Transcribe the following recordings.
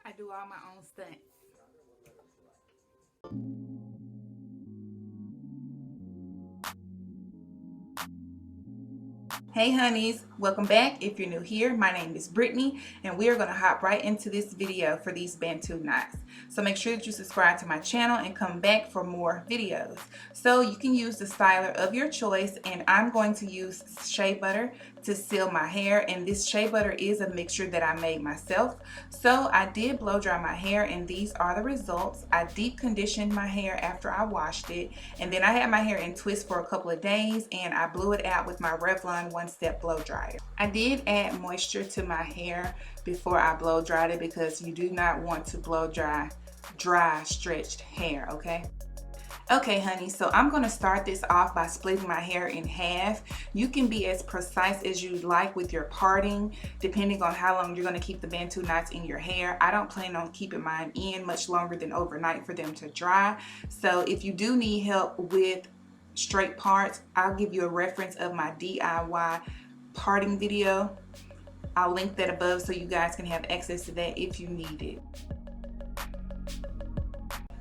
I do all my own stunts. Hey honeys, welcome back. If you're new here, my name is Brittany and we are going to hop right into this video for these Bantu knots. So make sure that you subscribe to my channel and come back for more videos. So you can use the styler of your choice, and I'm going to use shea butter to seal my hair, and this shea butter is a mixture that I made myself. So I did blow dry my hair and these are the results. I deep conditioned my hair after I washed it, and then I had my hair in twist for a couple of days and I blew it out with my Revlon one-step blow dryer. I did add moisture to my hair before I blow dried it because you do not want to blow dry stretched hair, okay? Okay honey, so I'm going to start this off by splitting my hair in half. You can be as precise as you like with your parting depending on how long you're going to keep the Bantu knots in your hair. I don't plan on keeping mine in much longer than overnight for them to dry. So if you do need help with straight parts, I'll give you a reference of my DIY parting video. I'll link that above so you guys can have access to that if you need it.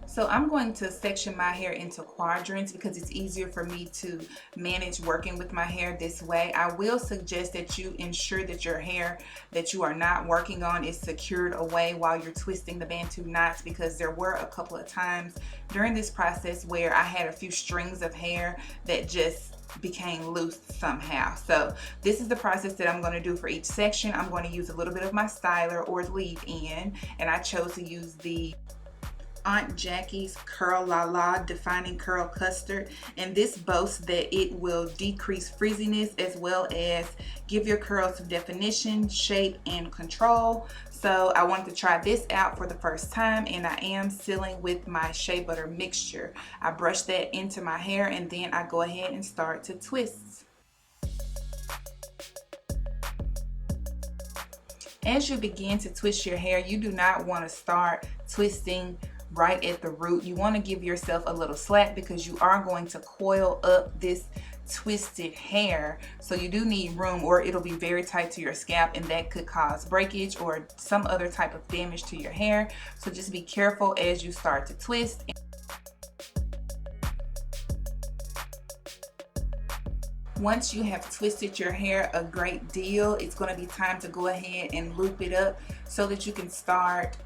So I'm going to section my hair into quadrants because it's easier for me to manage working with my hair this way. I will suggest that you ensure that your hair that you are not working on is secured away while you're twisting the Bantu knots, because there were a couple of times during this process where I had a few strings of hair that just became loose somehow. So this is the process that I'm going to do for each section. I'm going to use a little bit of my styler or leave-in, and I chose to use the Aunt Jackie's Curl La La Defining Curl Custard, and this boasts that it will decrease frizziness as well as give your curls some definition, shape, and control. So I wanted to try this out for the first time, and I am sealing with my shea butter mixture. I brush that into my hair and then I go ahead and start to twist. As you begin to twist your hair, you do not want to start twisting right at the root. You want to give yourself a little slack because you are going to coil up this twisted hair, so you do need room or it'll be very tight to your scalp and that could cause breakage or some other type of damage to your hair. So just be careful as you start to twist. Once you have twisted your hair a great deal, it's going to be time to go ahead and loop it up so that you can start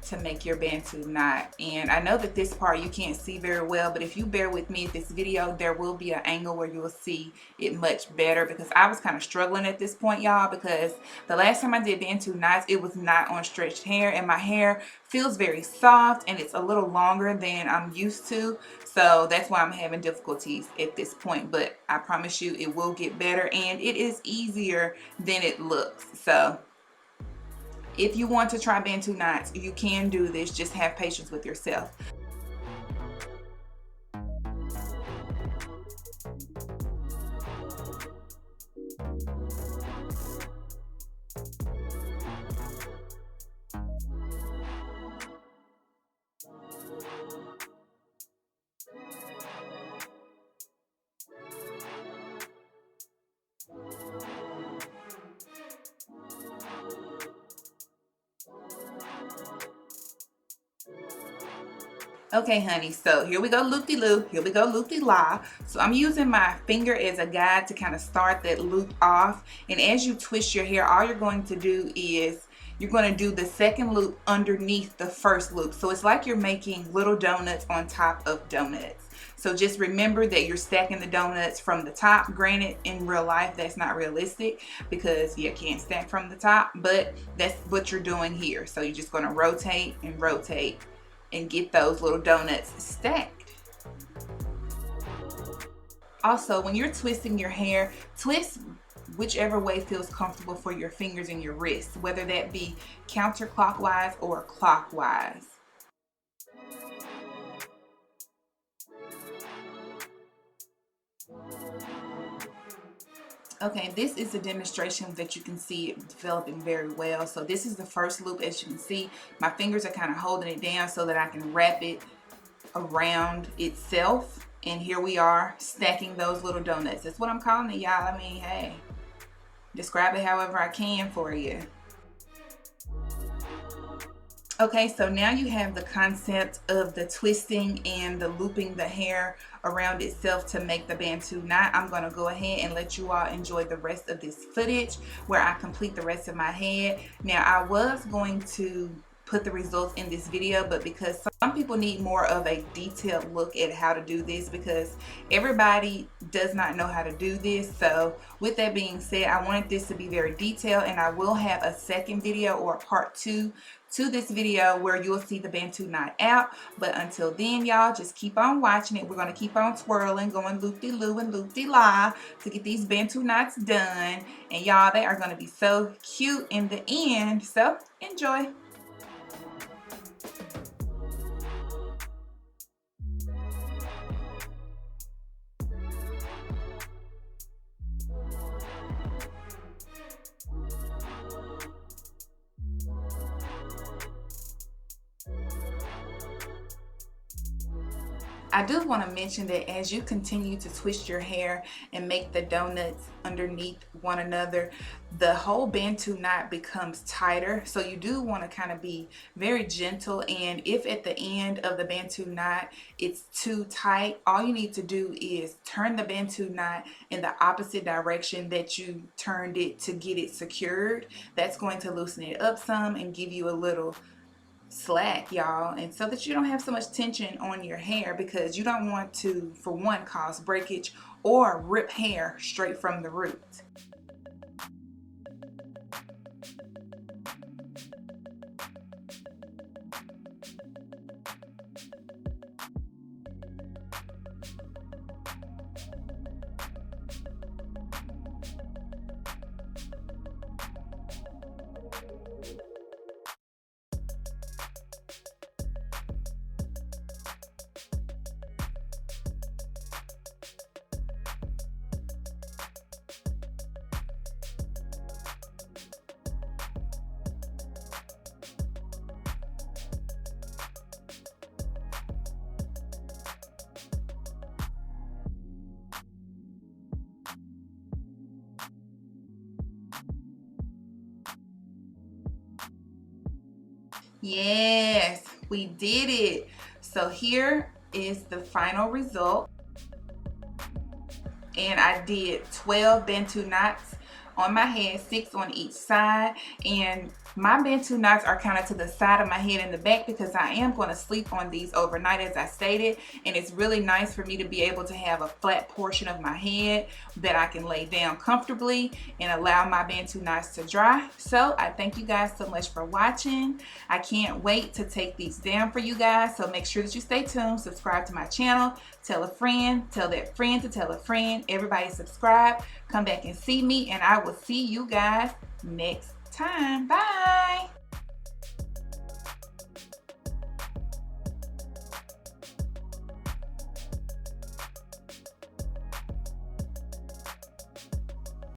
to make your Bantu knot. And I know that this part you can't see very well, but if you bear with me at this video, there will be an angle where you will see it much better, because I was kind of struggling at this point, y'all, because the last time I did Bantu knots, it was not on stretched hair, and my hair feels very soft and it's a little longer than I'm used to. So that's why I'm having difficulties at this point, but I promise you it will get better and it is easier than it looks. So if you want to try Bantu knots, you can do this. Just have patience with yourself. Okay honey, so here we go loop-de-loop, here we go loop-de-la. So I'm using my finger as a guide to kind of start that loop off, and as you twist your hair, all you're going to do is you're going to do the second loop underneath the first loop. So it's like you're making little donuts on top of donuts. So just remember that you're stacking the donuts from the top. Granted, in real life that's not realistic because you can't stack from the top, but that's what you're doing here. So you're just going to rotate and rotate and get those little donuts stacked. Also, when you're twisting your hair, twist whichever way feels comfortable for your fingers and your wrists, whether that be counterclockwise or clockwise. Okay, this is a demonstration that you can see it developing very well. So this is the first loop. As you can see, my fingers are kind of holding it down so that I can wrap it around itself. And here we are stacking those little donuts. That's what I'm calling it, y'all. I mean, hey, describe it however I can for you. Okay, so now you have the concept of the twisting and the looping the hair around itself to make the Bantu knot. I'm going to go ahead and let you all enjoy the rest of this footage where I complete the rest of my head. Now, I was going to put the results in this video, but because some people need more of a detailed look at how to do this, because everybody does not know how to do this. So with that being said, I wanted this to be very detailed, and I will have a second video or a part 2 to this video where you'll see the Bantu knot out. But until then, y'all, just keep on watching it. We're going to keep on twirling, going loop-de-loo and loop-de-la to get these Bantu knots done. And y'all, they are going to be so cute in the end. So enjoy. I do want to mention that as you continue to twist your hair and make the donuts underneath one another, the whole Bantu knot becomes tighter. So you do want to kind of be very gentle, and if at the end of the Bantu knot it's too tight, all you need to do is turn the Bantu knot in the opposite direction that you turned it to get it secured. That's going to loosen it up some and give you a little slack, y'all, and so that you don't have so much tension on your hair, because you don't want to, for one, cause breakage or rip hair straight from the root. Yes, we did it. So here is the final result. And I did 12 Bantu knots on my head, 6 on each side. And my Bantu knots are kind of to the side of my head and the back because I am going to sleep on these overnight, as I stated. And it's really nice for me to be able to have a flat portion of my head that I can lay down comfortably and allow my Bantu knots to dry. So I thank you guys so much for watching. I can't wait to take these down for you guys. So make sure that you stay tuned, subscribe to my channel, tell a friend, tell that friend to tell a friend. Everybody subscribe, come back and see me, and I will see you guys next time. Bye.